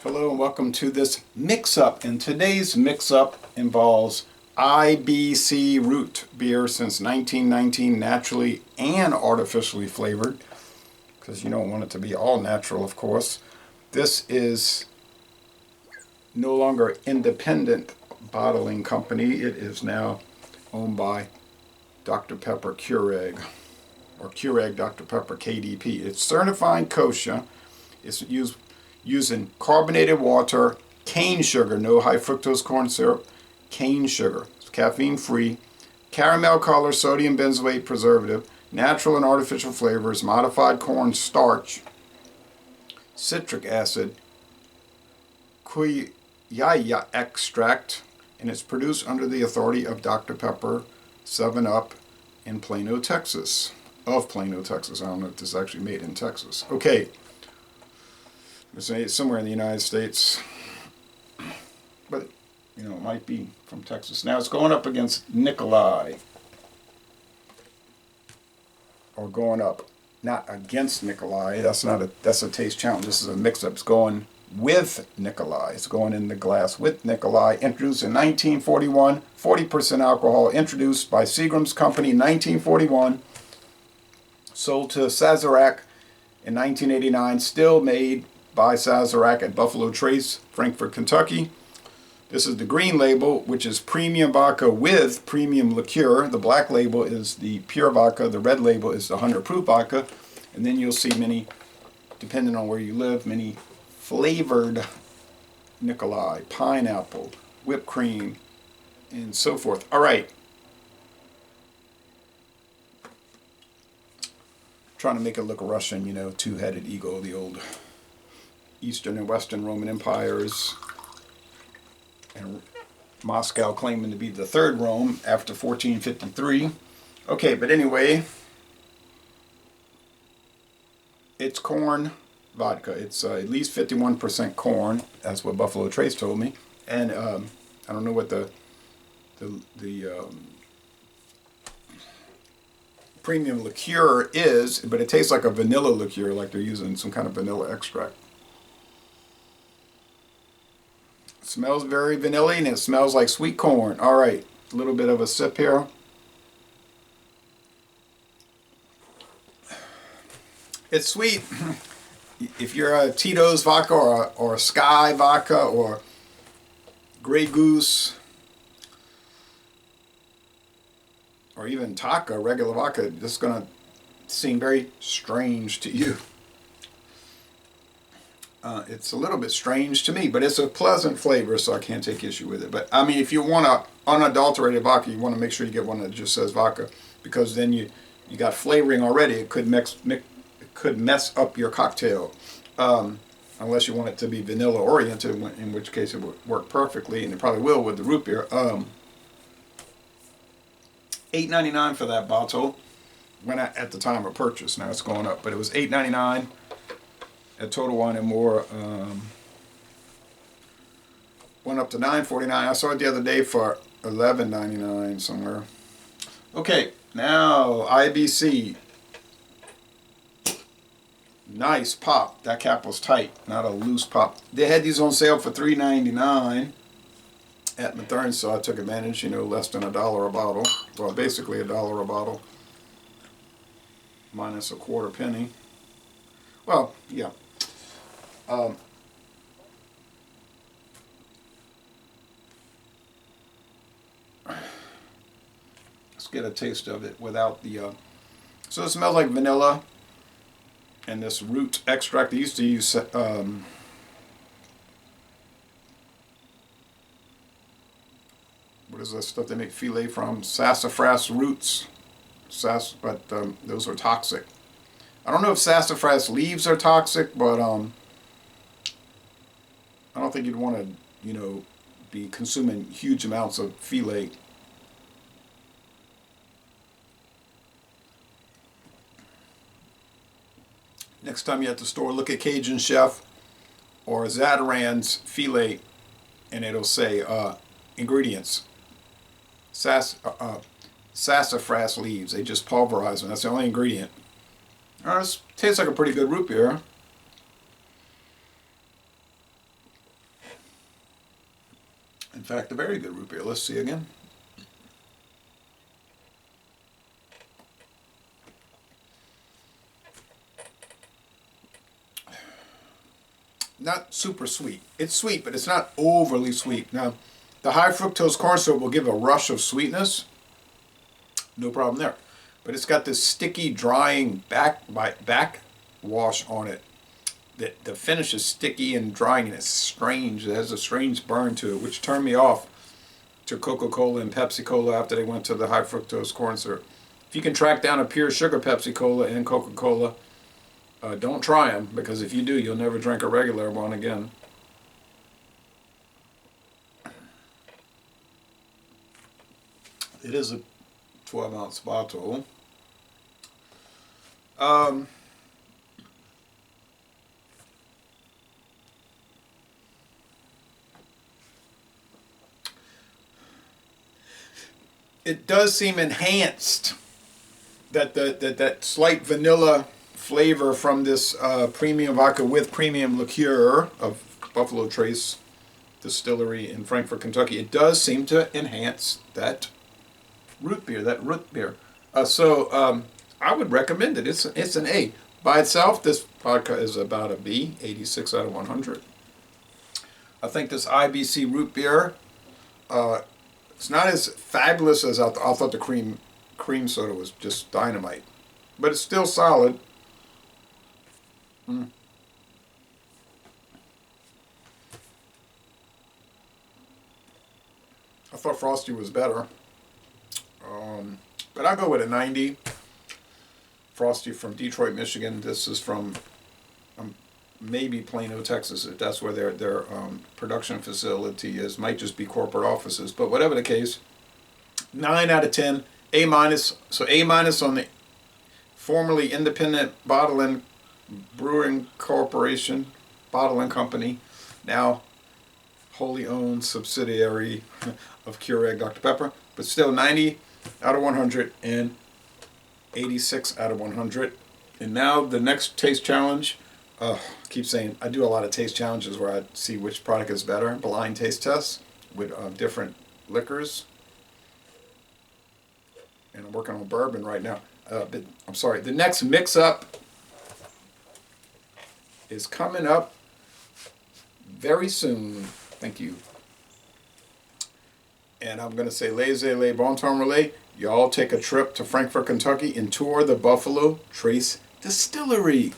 Hello and welcome to this mix-up. And today's mix-up involves IBC root beer since 1919, naturally and artificially flavored, because you don't want it to be all natural, of course. This is no longer independent bottling company. It is now owned by Dr. Pepper Keurig, or Keurig Dr. Pepper KDP. It's certified kosher. It's using carbonated water, cane sugar, no high fructose corn syrup, cane sugar. It's caffeine free, caramel color, sodium benzoate preservative, natural and artificial flavors, modified corn starch, citric acid, quinaya extract, and it's produced under the authority of Dr. Pepper 7-Up in Plano, Texas. Of Plano, Texas. I don't know if this is actually made in Texas. Okay. It's somewhere in the United States, but it might be from Texas. Now it's going up against Nikolai, or going up, not against Nikolai. That's a taste challenge. This is a mix-up. It's going with Nikolai. It's going in the glass with Nikolai. Introduced in 1941, 40% alcohol. Introduced by Seagram's Company, 1941. Sold to Sazerac in 1989. Still made by Sazerac at Buffalo Trace, Frankfort, Kentucky. This is the green label, which is premium vodka with premium liqueur. The black label is the pure vodka. The red label is the 100 proof vodka. And then you'll see many, depending on where you live, many flavored Nikolai, pineapple, whipped cream, and so forth. All right. Trying to make it look Russian, two-headed eagle, the old Eastern and Western Roman empires, and Moscow claiming to be the third Rome after 1453. Okay, but anyway, it's corn vodka. It's at least 51% corn. That's what Buffalo Trace told me. And I don't know what the premium liqueur is, but it tastes like a vanilla liqueur, like they're using some kind of vanilla extract. It smells very vanilla, and it smells like sweet corn. All right, a little bit of a sip here. It's sweet. If you're a Tito's vodka or a Sky vodka or Grey Goose or even Taka, regular vodka, this is going to seem very strange to you. It's a little bit strange to me, but it's a pleasant flavor, so I can't take issue with it. But I mean, if you want a unadulterated vodka, you want to make sure you get one that just says vodka, because then you got flavoring already. It could mess up your cocktail, unless you want it to be vanilla oriented, in which case it would work perfectly, and it probably will with the root beer. $8.99 for that bottle at the time of purchase. Now it's going up, but it was $8.99. At Total Wine and More, went up to $9.49. I saw it the other day for $11.99 somewhere. Okay, now IBC. Nice pop. That cap was tight, not a loose pop. They had these on sale for $3.99 at Mathern, so I took advantage. Less than $1 a bottle. Well, basically $1 a bottle, minus a quarter penny. Well, yeah. Let's get a taste of it without the. So it smells like vanilla and this root extract. They used to use what is that stuff they make filet from? Sassafras roots. But those are toxic. I don't know if sassafras leaves are toxic, but I don't think you'd want to, be consuming huge amounts of filet. Next time you're at the store, look at Cajun Chef or Zatarain's filet, and it'll say ingredients. Sassafras leaves. They just pulverize them. That's the only ingredient. This tastes like a pretty good root beer. In fact, a very good root beer. Let's see again. Not super sweet. It's sweet, but it's not overly sweet. Now, the high fructose corn syrup will give a rush of sweetness. No problem there. But it's got this sticky, drying backwash on it. The finish is sticky and drying, and it's strange. It has a strange burn to it, which turned me off to Coca-Cola and Pepsi-Cola after they went to the high fructose corn syrup. If you can track down a pure sugar Pepsi-Cola and Coca-Cola, don't try them, because if you do, you'll never drink a regular one again. It is a 12-ounce bottle. It does seem enhanced, that slight vanilla flavor from this premium vodka with premium liqueur of Buffalo Trace Distillery in Frankfort, Kentucky. It does seem to enhance that root beer. So I would recommend it. It's an A. By itself, this vodka is about a B, 86 out of 100. I think this IBC root beer, it's not as fabulous as I thought the cream soda was just dynamite. But it's still solid. I thought Frosty was better. But I'll go with a 90. Frosty from Detroit, Michigan. This is from maybe Plano, Texas, if that's where their production facility is. Might just be corporate offices. But whatever the case, 9 out of 10. A minus. So A minus on the formerly Independent Bottling Brewing Corporation, Bottling Company, now wholly owned subsidiary of Keurig Dr. Pepper, but still 90 out of 100 and 86 out of 100. And now the next taste challenge. I keep saying I do a lot of taste challenges where I see which product is better, blind taste tests with different liquors. And I'm working on bourbon right now. But I'm sorry, the next mix-up is coming up very soon. Thank you. And I'm going to say laissez-les, bon temps relais. Y'all take a trip to Frankfort, Kentucky and tour the Buffalo Trace Distillery.